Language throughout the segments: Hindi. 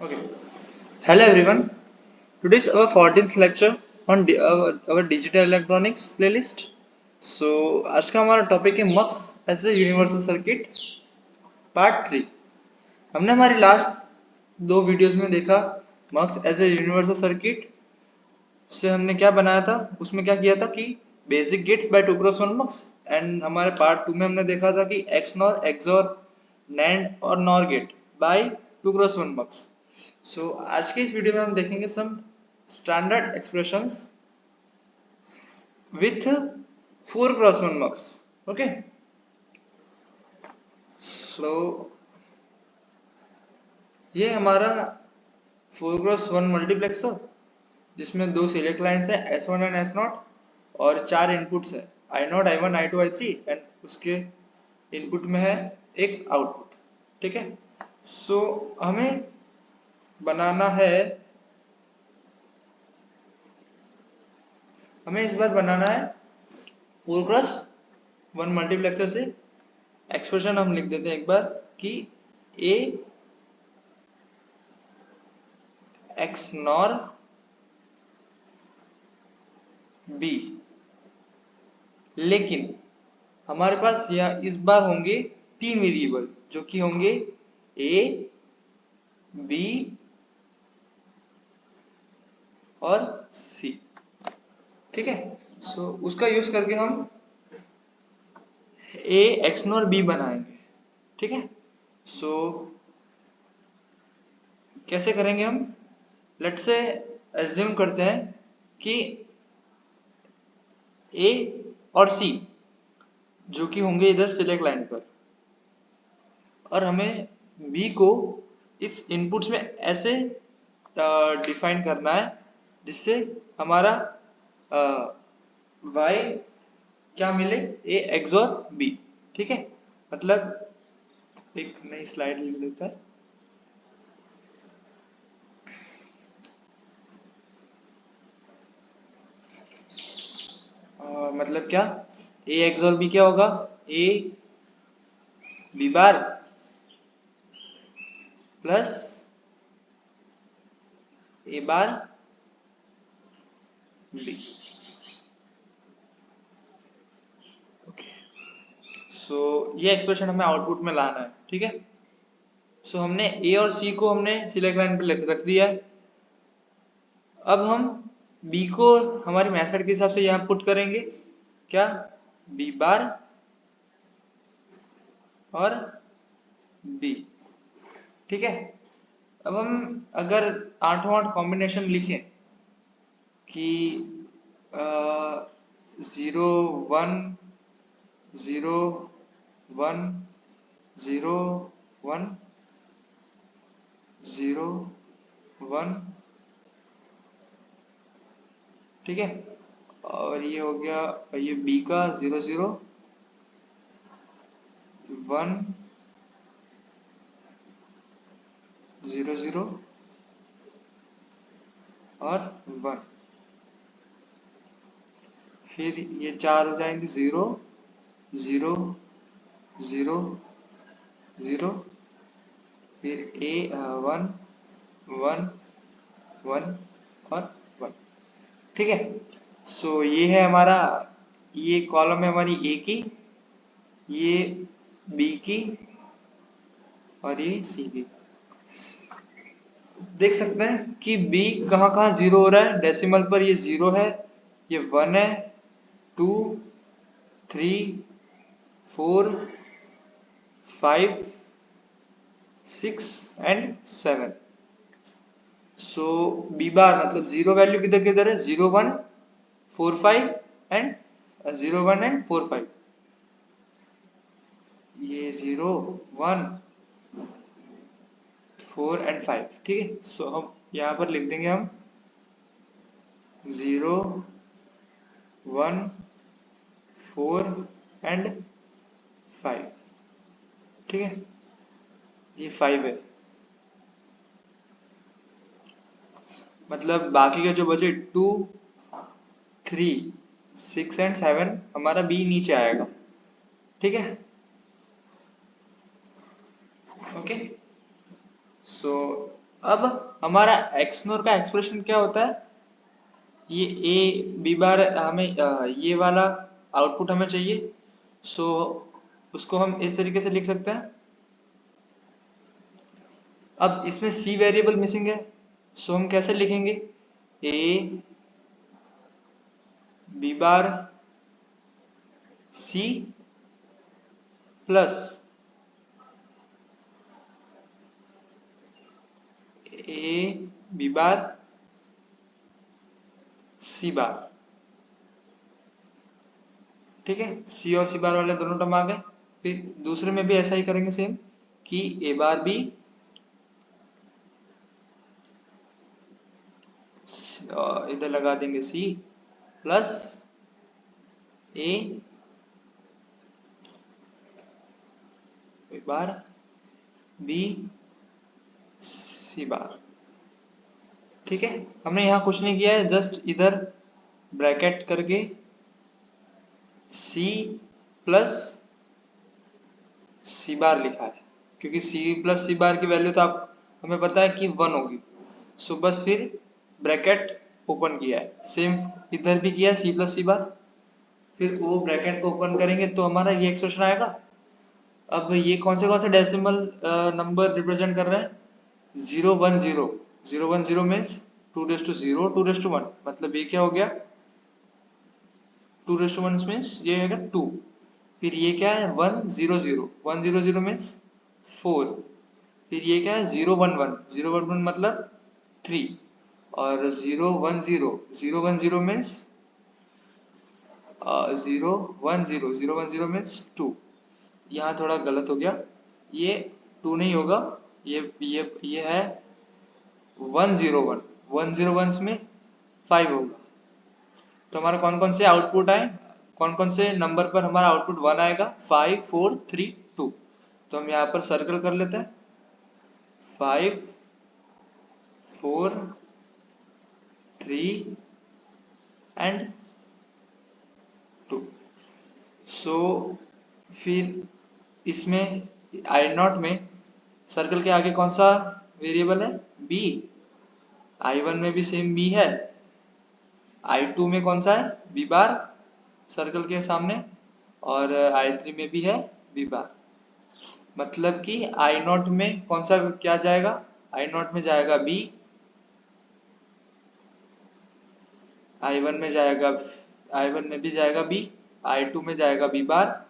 Okay. Hello everyone. Today is our 14th lecture on our digital electronics playlist. So आज का हमारा टॉपिक है MUX as a universal circuit part 3। हमने हमारी लास्ट दो वीडियोस में देखा MUX as a universal circuit से हमने क्या बनाया था, उसमें क्या किया था कि basic gates by 2 cross 1 MUX. And हमारे पार्ट 2 में हमने देखा था कि एक्सनॉर एक्सॉर नैंड और NOR gate by 2 cross 1 MUX. So आज के इस वीडियो में हम देखेंगे some standard expressions with 4 cross 1 MUX. Okay, so ये हमारा 4 क्रॉस 1 मल्टीप्लेक्सर जिसमें दो सिलेक्ट लाइन्स है S1 एंड S0 और 4 इनपुट्स है I0 I1 I2 I3 and उसके इनपुट में है एक आउटपुट। ठीक है, सो हमें बनाना है, हमें इस बार बनाना है 4 क्रॉस 1 मल्टीप्लेक्सर से एक्सप्रेशन हम लिख देते हैं एक बार कि A X नॉर B, लेकिन हमारे पास यह इस बार होंगे 3 वेरिएबल जो कि होंगे A B और C। ठीक है, सो उसका यूज करके हम A X नॉर B बनाएंगे। ठीक है, सो कैसे करेंगे हम, लेट्स से एज्यूम करते हैं कि A और C जो कि होंगे इधर सिलेक्ट लाइन पर और हमें B को इस इनपुट्स में ऐसे डिफाइन करना है जिससे हमारा Y क्या मिले A XOR B। ठीक है, मतलब एक नई स्लाइड लिख लेता है। मतलब क्या A XOR B क्या होगा, A B bar plus A bar B। Okay, so ये एक्सप्रेशन हमें आउटपुट में लाना है। ठीक है, सो हमने A और C को हमने सिलेक्ट लाइन पे रख दिया है। अब हम B को हमारे मेथड के हिसाब से यहाँ पुट करेंगे, क्या B बार और B। ठीक है, अब हम अगर 8वां कॉम्बिनेशन लिखें कि 0 1 0 1 0 1 0 1, ठीक है, और ये हो गया ये B का 0 0 1 0 0 और 1, फिर ये 4 हो जाएंगे 0 0 0 0, फिर A 1 1 1 और 1। ठीक है, सो ये है हमारा, ये कॉलम है हमारी A की, ये B की और ये C की। देख सकते हैं कि B कहाँ कहाँ 0 हो रहा है, डेसिमल पर ये 0 है, ये 1 है, 2 3 4 5 6 एंड 7। सो B बार मतलब 0 वैल्यू किधर किधर है, 0 1 4 5 एंड 0 1 एंड 4 5, ये 0 1 4 एंड 5। ठीक है, सो हम यहाँ पर लिख देंगे हम 0 1 4 एंड 5। ठीक है, ये 5 है, मतलब बाकी के जो बचे 2 3 6 एंड 7 हमारा B नीचे आएगा। ठीक है, ओके, सो अब हमारा एक्सनोर का एक्सप्रेशन क्या होता है, ये ए बी बार हमें ये वाला आउटपुट हमें चाहिए, सो उसको हम इस तरीके से लिख सकते हैं। अब इसमें सी वेरिएबल मिसिंग है, सो हम कैसे लिखेंगे, A B bar C plus A B bar C bar. ठीक है, सी और सी बार वाले दोनों टर्म आ गए। फिर दूसरे में भी ऐसा ही करेंगे सेम, कि ए बार बी इधर लगा देंगे सी प्लस ए बार बी सी बार। ठीक है, हमने यहाँ कुछ नहीं किया है, जस्ट इधर ब्रैकेट करके सी प्लस सी बार लिखा है, क्योंकि सी प्लस सी बार की वैल्यू तो आप हमें पता है कि 1 होगी। सो बस फिर ब्रैकेट ओपन किया है, सेम इधर भी किया सी प्लस सी बार, फिर वो ब्रैकेट को ओपन करेंगे तो हमारा ये एक्सप्रेशन आएगा। अब ये कौन से डेसिमल नंबर रिप्रेजेंट कर रहे हैं, 010, 010 मीन्स 2⁻0 2⁻1, मतलब ये क्या हो गया, 2⁻1 मीन्स ये हो गया 2। फिर ये क्या है 100, 100 मीन्स 4। फिर ये क्या है 011, 011 मतलब 3। और 010 मीन्स 010 मीन्स 2। यहाँ थोड़ा गलत हो गया, ये 2 नहीं होगा, ये है 101, 101 में 5 होगा। तो हमारा कौन कौन से आउटपुट आए, कौन कौन से नंबर पर हमारा आउटपुट 1 आएगा, 5 4 3 2। तो हम यहाँ पर सर्कल कर लेते हैं, 5 4 3 एंड 2। सो फिर इसमें आई नॉट में सर्कल के आगे कौन सा वेरिएबल है, बी। I1 में भी सेम बी है, I2 में कौन सा है, बी बार सर्कल के सामने, और I3 में भी है बी बार। मतलब कि I0 में कौन सा क्या जाएगा, I0 में जाएगा बी, I1 में जाएगा, I1 में भी जाएगा बी, I2 में जाएगा बी बार,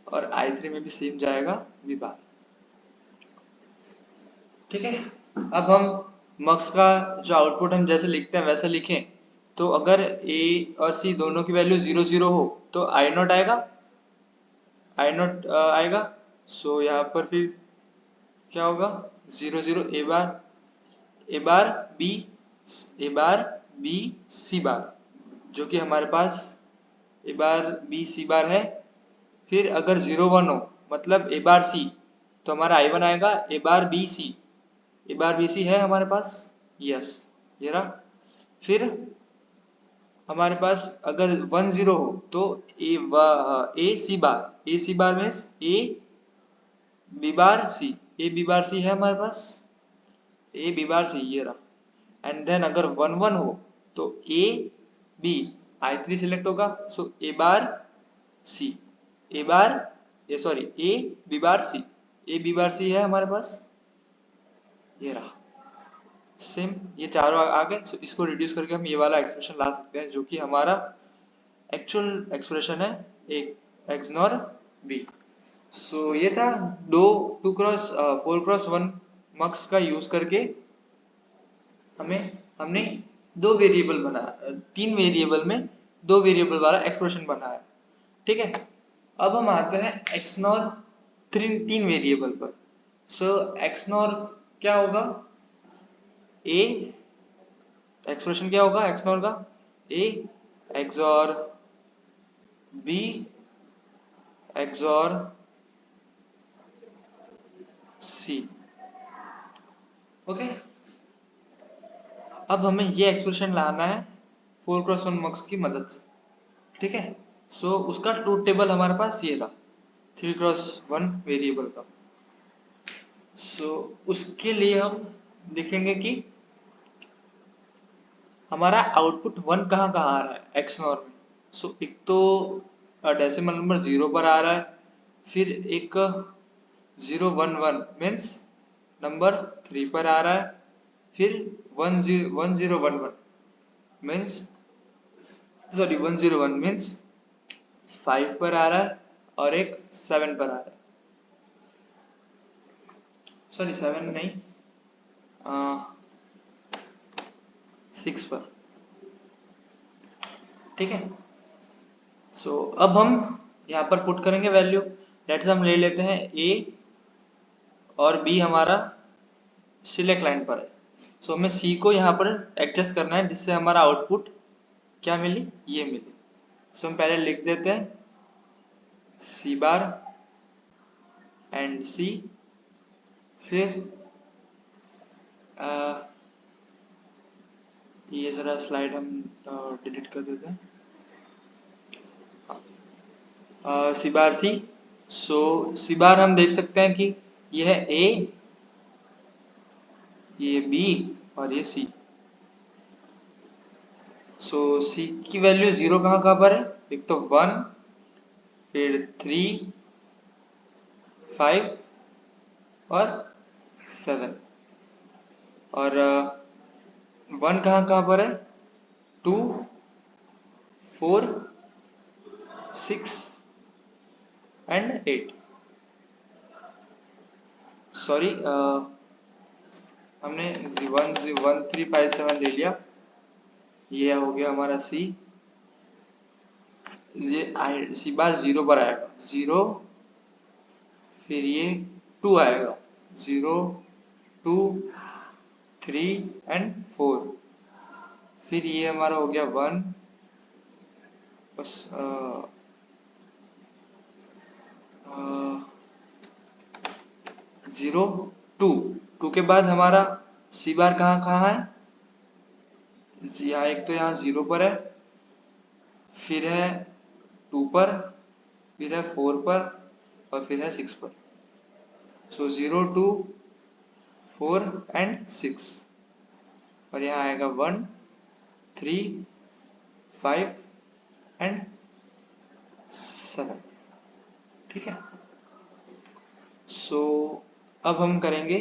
और I3 में भी सेम जाएगा बी बार। ठीक है, अब हम मक्स का जो आउटपुट हम जैसे लिखते हैं वैसे लिखें, तो अगर ए और सी दोनों की वैल्यू 0 0 हो तो I0 आएगा, I0 आएगा। सो यहाँ पर फिर क्या होगा, 0 0 ए बार बी, ए बार बी सी बार, जो कि हमारे पास ए बार बी सी बार है। फिर अगर 0 1 हो मतलब ए बार सी, तो हमारा I1 आएगा ए बार B C, A bar B C है हमारे पास, यस ये रहा। फिर हमारे पास अगर 1 0 हो तो A C bar means A B bar C, A B bar C है हमारे पास, ए बी बार सी ये रहा। एंड देन अगर 1 1 हो तो ए बी, I3 सिलेक्ट होगा, सो ए बार सी, ए बार ये sorry A B bar C, A B bar C है हमारे पास, ये रहा। सेम ये चारों आ गए, सो इसको रिड्यूस करके हम ये वाला एक्सप्रेशन ला सकते हैं, जो कि हमारा एक्चुअल एक्सप्रेशन है एक एक्सनोर बी। सो ये था 4x1 मक्स का यूज करके हमने दो वेरिएबल बनाया, 3 वेरिएबल में 2 वेरिएबल वाला एक्सप्रेशन बनाया। ठीक है, अब हम आते हैं एक्सनोर 3 वेरिएबल पर। सो एक्सनोर क्या होगा, ए एक्सप्रेशन क्या होगा एक्सनोर का, A XOR B XOR C. Okay, अब हमें ये एक्सप्रेशन लाना है 4x1 मक्स की मदद से। ठीक है, सो उसका ट्रूथ टेबल हमारे पास ये रहा 3x1 वेरिएबल का। सो उसके लिए हम देखेंगे कि हमारा आउटपुट 1 कहाँ कहाँ आ रहा है एक्स नॉर में। सो एक तो डेसिमल नंबर 0 पर आ रहा है, फिर एक 011 मीन्स नंबर 3 पर आ रहा है, फिर 1011 मीन्स 101 मीन्स 5 पर आ रहा है, और एक 7 पर आ रहा है, सॉरी 7 नहीं, 6 पर। ठीक है, सो अब हम यहाँ पर पुट करेंगे वैल्यू। लेट्स हम ले लेते हैं ए और बी हमारा सिलेक्ट लाइन पर है। सो हमें सी को यहाँ पर एडजस्ट करना है जिससे हमारा आउटपुट क्या मिली, ये मिली। सो हम पहले लिख देते हैं सी बार एंड सी, फिर ये जरा स्लाइड हम डिलीट कर देते हैं, सी बार सी। सो सी बार हम देख सकते हैं कि ये है ए, ये बी और ये सी। सो सी की वैल्यू 0 कहाँ कहाँ पर है, एक तो 1, फिर 3, 5 और 7, और 1 कहाँ कहाँ पर है, 2, 4, 6 एंड 8। सॉरी, हमने 1 3 5 7 ले लिया, ये हो गया हमारा सी। ये सी बार 0 पर आएगा, 0, फिर ये 2 आएगा, 0, 2, 3 एंड 4, फिर ये हमारा हो गया 1, बस 0, 2, 2 के बाद हमारा सी बार कहाँ कहाँ है, यहाँ एक तो यहाँ 0 पर है, फिर है 2 पर, फिर है 4 पर, और फिर है 6 पर। सो 0, 2, 4 एंड 6, और यहाँ आएगा 1, 3, 5 एंड 7। ठीक है, सो अब हम करेंगे,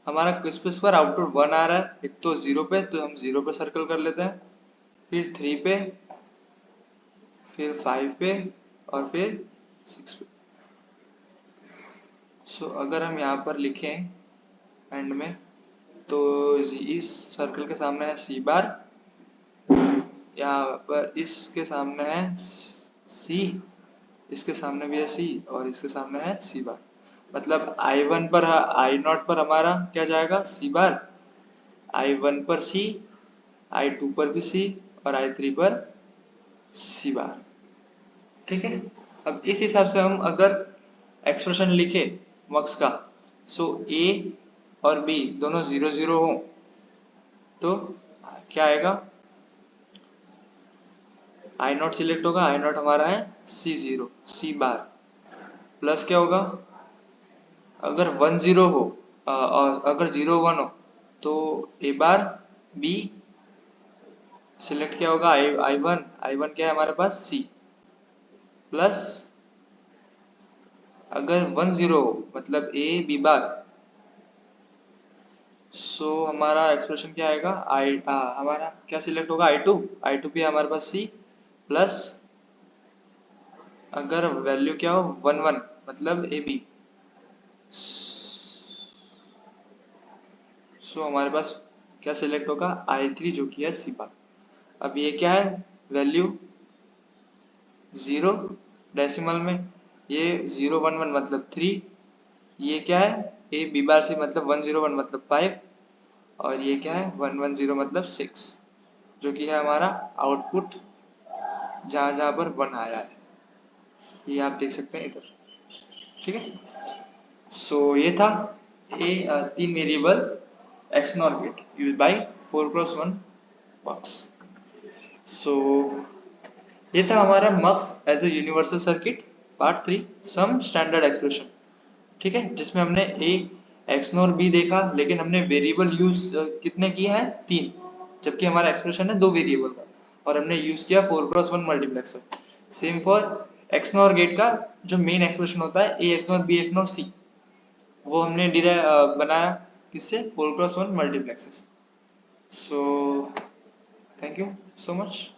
हमारा किस पर आउटपुट 1 आ रहा है, एक तो 0 पे, तो हम 0 पे सर्कल कर लेते हैं, फिर 3 पे, फिर 5 पे, और फिर 6 पे। सो अगर हम यहाँ पर लिखें एंड में, तो इस सर्कल के सामने है सी बार, यहाँ पर इसके सामने है सी, इसके सामने भी है सी, और इसके सामने है सी बार। मतलब I1 पर, I0 पर हमारा क्या जाएगा, सी बार, I1 पर सी, I2 पर भी सी, और I3 पर सी बार। ठीक है, अब इस हिसाब से हम अगर एक्सप्रेशन लिखे मक्स का, सो ए और बी दोनों 0 0 हो, तो क्या आएगा, I0 सिलेक्ट होगा, I0 हमारा है C0, सी बार, प्लस क्या होगा, अगर 1 0 हो, और अगर 0 1 हो, तो ए बार बी सिलेक्ट क्या होगा, I1 क्या है हमारे पास C, प्लस अगर 1 0 हो मतलब ए बी बार, सो हमारा एक्सप्रेशन क्या आएगा, हमारा क्या सिलेक्ट होगा, I2 भी है हमारे पास C, प्लस अगर वैल्यू क्या हो 1 1 मतलब ए बी, सो हमारे पास क्या सिलेक्ट होगा, I3 जो कि है सी बार। अब ये क्या है वैल्यू, 0 डेसिमल में, ये 0 1 1 मतलब 3, ये क्या है ए बी बार सी मतलब 1 0 1 मतलब 5, और ये क्या है 1 1 0 मतलब 6, जो कि है हमारा आउटपुट जहाँ जहाँ पर 1 आया है, ये आप देख सकते हैं इधर। ठीक है, सो ये था a 3 variable XNOR gate use by 4x1 box. So ये था हमारा MUX as a universal circuit part 3 some standard expression. ठीक है, जिसमें हमने ए एक्स नॉर बी देखा, लेकिन हमने वेरिएबल यूज कितने किए हैं, 3, जबकि हमारा एक्सप्रेशन है 2 वेरिएबल का, और हमने यूज किया 4x1 multiplexer. Same for XNOR gate का जो मेन एक्सप्रेशन होता है A XNOR B XNOR C, वो हमने बनाया किससे, 4x1 multiplexer. So thank you so much.